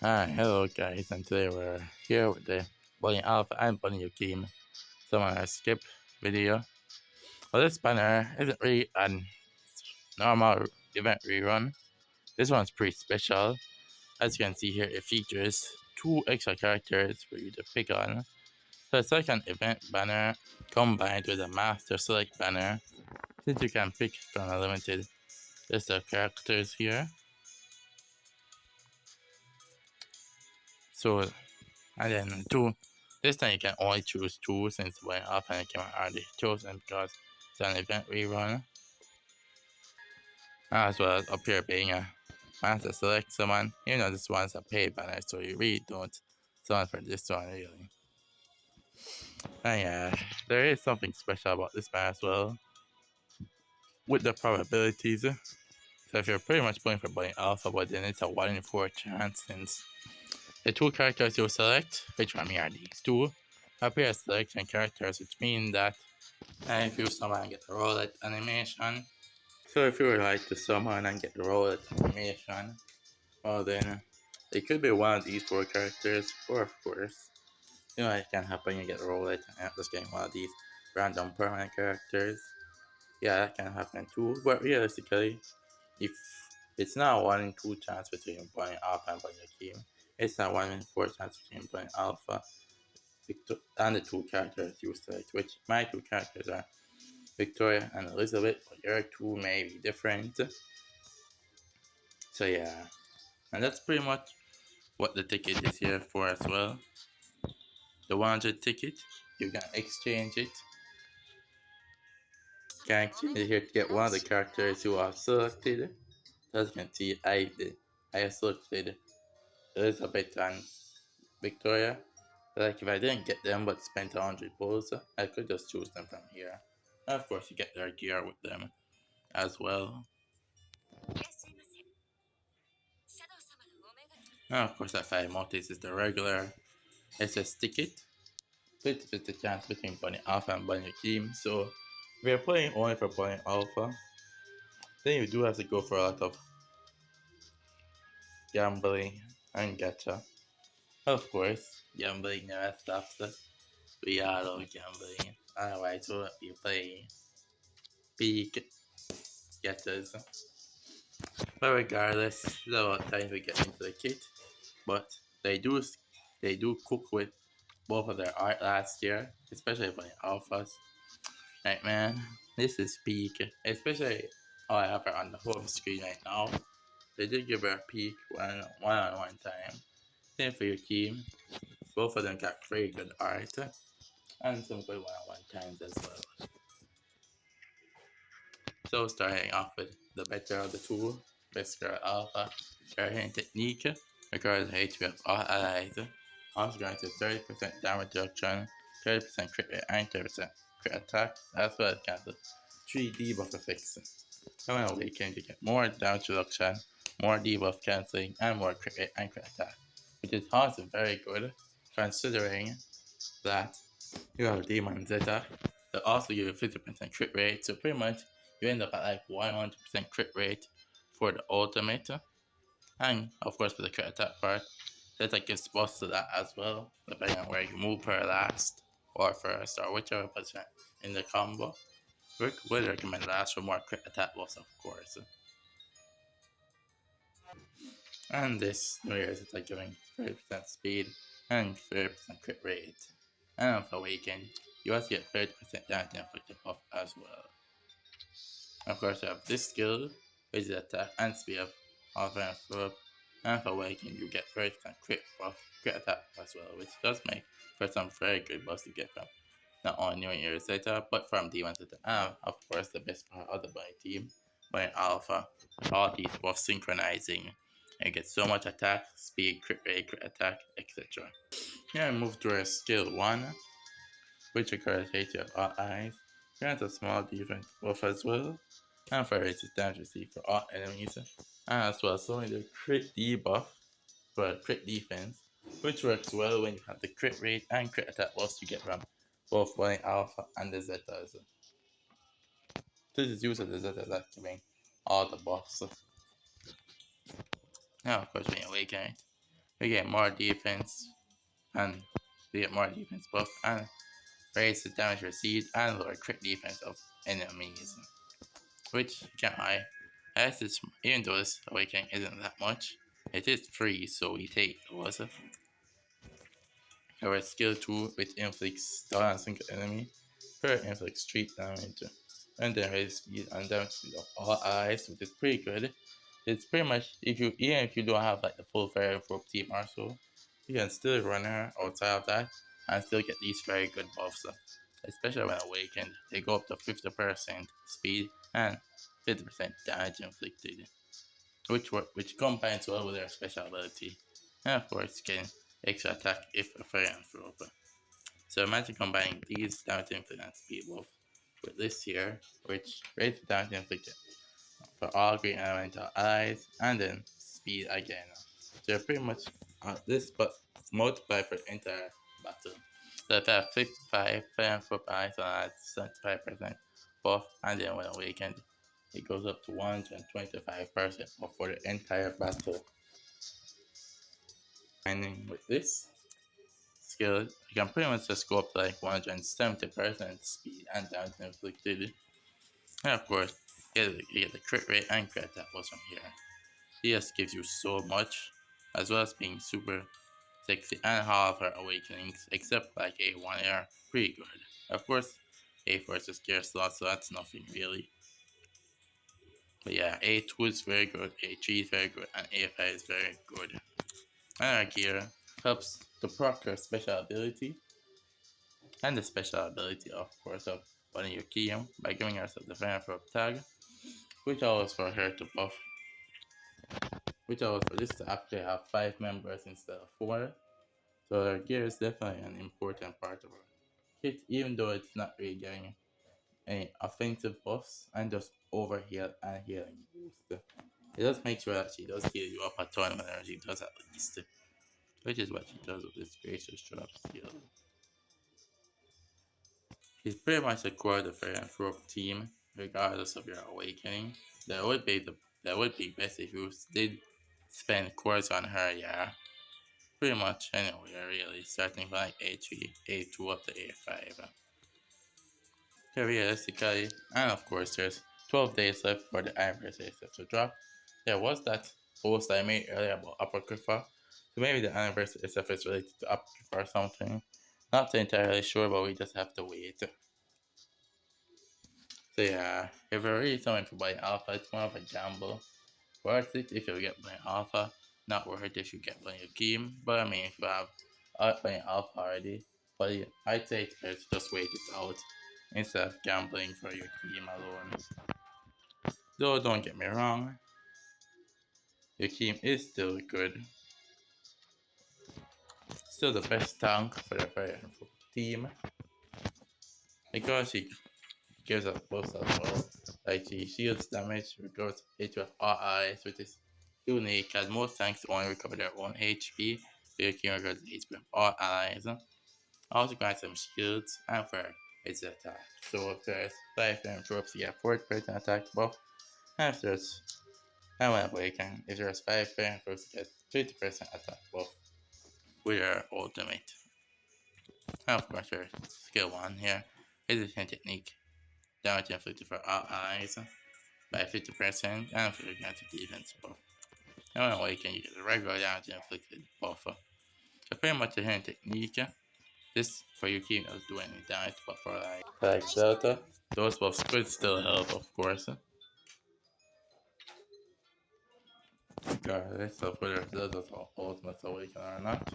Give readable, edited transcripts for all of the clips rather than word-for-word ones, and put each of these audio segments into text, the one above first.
Hi, hello guys, and today we're here with the Bunny Alpha and Bunny game. Someone has skipped video. Well, this banner isn't really a normal event rerun. This one's pretty special. As you can see here, it features two extra characters for you to pick on. So it's like an event banner combined with a master select banner. Since you can pick from a limited list of characters here. So and then two. This time you can only choose two since when often I can already chosen because it's an event rerun. As well as up here being a master select someone. You know this one's a paid banner, so you really don't summon for this one really. And yeah, there is something special about this banner as well. With the probabilities. So if you're pretty much playing for Bunny Alpha, but then it's a 1 in 4 chance since the two characters you select, which one are these two, appear as selection characters, which means that if you summon and get the roulette animation. So if you would like to summon and get the roulette animation, well then it could be one of these four characters, or of course, you know it can happen you get the roulette and just getting one of these random permanent characters. Yeah, that can happen too, but realistically, if it's not a 1 in 2 chance between playing Alpha and playing a game, it's not 1 in 4 chance between playing Alpha and the two characters you select, which my two characters are Victoria and Elizabeth, but your two may be different. So yeah, and that's pretty much what the ticket is here for as well. The 100 ticket, you can exchange it. You can exchange it here to get one of the characters you have selected. As you can see, I have selected Elizabeth and Victoria. Like if I didn't get them but spent 100 pulls, I could just choose them from here. And of course, you get their gear with them as well. And of course, that 5 multis is the regular SS ticket. 50-50 chance between Bunny Alpha and Bunny Team. So, if you're playing only for Bunny Alpha, then you do have to go for a lot of gambling and gacha. Of course, gambling never stops. We all love gambling. Otherwise, we'll be playing big gachas. But regardless, there's a lot of times we get into the kit. But they do they do cook with both of their art last year, especially for the alphas. Like man, this is peak, especially how I have her on the home screen right now. They did give her a peak one on one time. Same for your team. Both of them got very good art and some good one on one times as well. So starting off with the better of the two, Whisker Alpha, Guardian Technique, requires HP of all allies, also grants you 30% damage reduction, 30% crit rate, and 30% crit attack, as well as cancel 3 debuff effects. When awakened, you get more damage reduction, more debuff cancelling, and more crit rate and crit attack, which is also very good considering that you have Demon Zeta that also give you 50% crit rate, so pretty much you end up at like 100% crit rate for the ultimate. And of course for the crit attack part, Zeta gives buffs to that as well, depending on where you move per last or first or whichever position in the combo. We would recommend last for more crit attack buffs of course. And this New Year's is like giving 30% speed and 30% crit rate. And for Awaken, you also get 30% damage inflicted buff as well. Of course, you have this skill, which is attack and speed of offense buff. And for Awaken, you get 30% crit buff, crit attack as well, which does make for some very good buffs to get from not only New Year's Zeta, but from D1 Zeta. And of course, the best part of the Bunny team, Bunny Alpha, all these buffs synchronizing. And you get so much attack, speed, crit rate, crit attack, etc. Here I move to our skill 1, which requires HP of all eyes, grants a small defense buff as well, and for raises damage received for all enemies, and as well as only the crit debuff for crit defense, which works well when you have the crit rate and crit attack buffs you get from both Bunny Alpha and the Zetas. This is used as the Zetas activating all the buffs. Now of course when you awaken it, you get more defense and you get more defense buff and raise the damage received and lower crit defense of enemies, which you can't lie. As this, even though this awakening isn't that much, it is free, so we take those. Our skill 2 which inflicts stun on a single enemy per inflicts 3 damage. And then raise speed and damage speed of all allies, which is pretty good. It's pretty much even if you don't have like the full fire for team or so, you can still run her outside of that and still get these very good buffs. Especially when awakened, they go up to 50% speed and 50% damage inflicted, which combines well with their special ability. And of course, can extra attack if a fire and throw. So imagine combining these damage inflicted and speed buff with this here, which raises damage inflicted for all green elemental allies, and then speed again. So you're pretty much this, but multiply for the entire battle. So if I have 55 fire and foot allies, so that's 75% buff, and then when awakened, it goes up to 125% buff for the entire battle. And with this skill, you can pretty much just go up to like 170% speed and damage inflicted. And of course, you get the crit rate and crit attack was from here. CS gives you so much, as well as being super sexy and half her awakenings, except like A1 are pretty good. Of course, A4 is a scarce slot, so that's nothing really. But yeah, A2 is very good, A3 is very good, and A5 is very good. And our gear helps to proc her special ability, and the special ability, of course, of one of your key by giving herself the Vanderford tag, which allows for her to buff, which allows for this to actually have 5 members instead of 4. So her gear is definitely an important part of her kit, even though it's not really getting any offensive buffs and just overheal and healing boost. It does make sure that she does heal you up a ton whenever she does at least, which is what she does with this Gracious Drop skill. She's pretty much the core of the Fairy and Rope team, regardless of your awakening. That would be best if you did spend cores on her, yeah. Pretty much anywhere really, starting from like A3, A2 up to A5. Realistically, and of course there's 12 days left for the anniversary stuff to drop. There was that post I made earlier about Apocrypha, so maybe the anniversary stuff is related to Apocrypha or something. Not entirely sure, but we just have to wait. So yeah, if you're really someone to buy Alpha, it's more of a gamble. Worth it if you get blind Alpha, not worth it if you get blind game. But I mean, if you have blind Alpha already, but yeah, I'd say it's better to just wait it out instead of gambling for your team alone. Though don't get me wrong, your team is still good. Still the best tank for the team because he gives us buffs as well. Like he shields damage, recovers HP of all allies, which is unique as most tanks only recover their own HP. So you can recover the HP of all allies. Also grants some shields and for its attack. So if there's 5 and tropes, you get 40% attack buff. And if there's when awaken, if there's 5 and tropes, you get 50% attack buff with your ultimate. And of course your skill 1 here is a technique. Damage inflicted for all allies by 50% and for your granted defense buff. And when awaken, you get a regular damage inflicted buff. So pretty much a hidden technique. This for your team doesn't do any damage, but for like Delta, those buffs could still help, of course. Regardless of whether Zelda's ultimate awaken or not.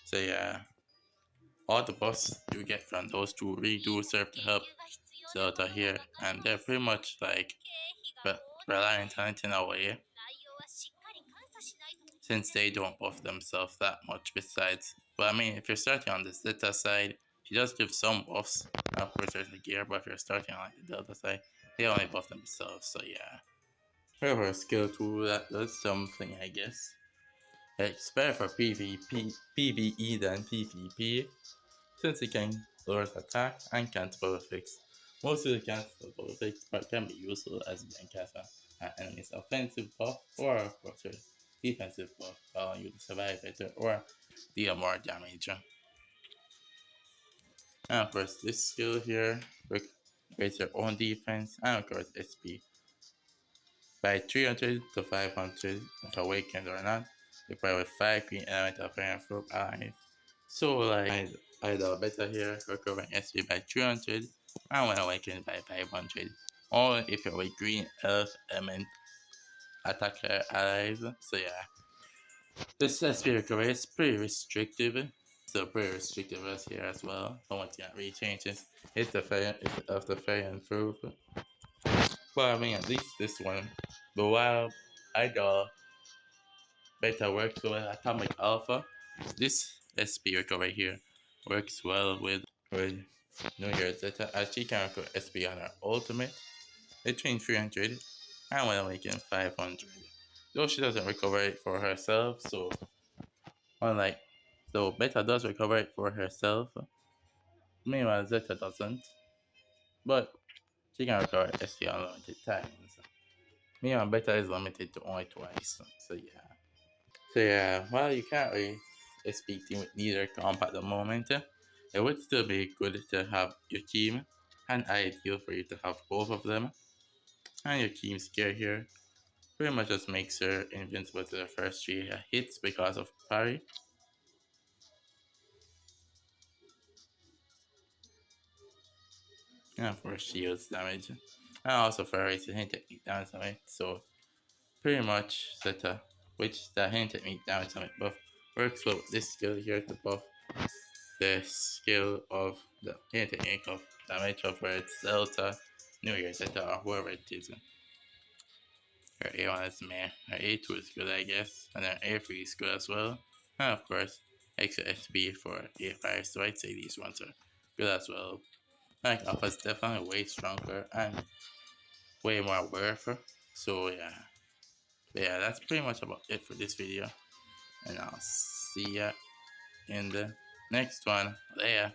So yeah, all the buffs you get from those two really do serve to help Zelda here, and they're pretty much like reliant on it in a way, since they don't buff themselves that much besides. But I mean, if you're starting on the Zeta side, she does give some buffs. Of course, there's the gear, but if you're starting on like the Delta side, they only buff themselves, so yeah. However, skill 2 that does something, I guess. It's better for PvE than PvP, since it can lower attack and cancel effects. Most of the cancelable effects can be useful as you can cast an enemy's offensive buff or of course defensive buff, allowing you to survive better or deal more damage. And of course, this skill here creates your own defense and of course SP by 300 to 500 if awakened or not, required with 5 green element of fire and fruit allies. So like either better here, recovering SP by 300 and when awakened by 500. Or if you're with green earth element attacker allies. So yeah. This SP recovery is pretty restrictive. So pretty restrictive as here as well. The one thing that really changes is the fire of the fire and fruit. But I mean at least this one. But while I got beta works with atomic alpha, this SP recovery here works well with New Year's Zeta as she can recover SP on her ultimate between 300 and when making 500. Though she doesn't recover it for herself, so unlike so Beta does recover it for herself, meanwhile Zeta doesn't. But she can recover SP unlimited times. Meanwhile Beta is limited to only twice. So yeah. So yeah, well you can't really SP team with neither comp at the moment. It would still be good to have your team and ideal for you to have both of them. And your team scare here pretty much just makes her invincible to the first 3 hits because of parry. And for shields damage. And also for raising hit technique damage on it. So pretty much Zeta, which the hit technique damage on it buff works well with this skill here to buff the skill of the hit technique of damage of where it's Delta, New Year Zeta, or whoever it is. Her A1 is meh, her A2 is good I guess, and her A3 is good as well. And of course, extra SP for A5, so I'd say these ones are good as well. Like Alpha is definitely way stronger and way more worth. So yeah. But yeah, that's pretty much about it for this video. And I'll see ya in the next one. Later.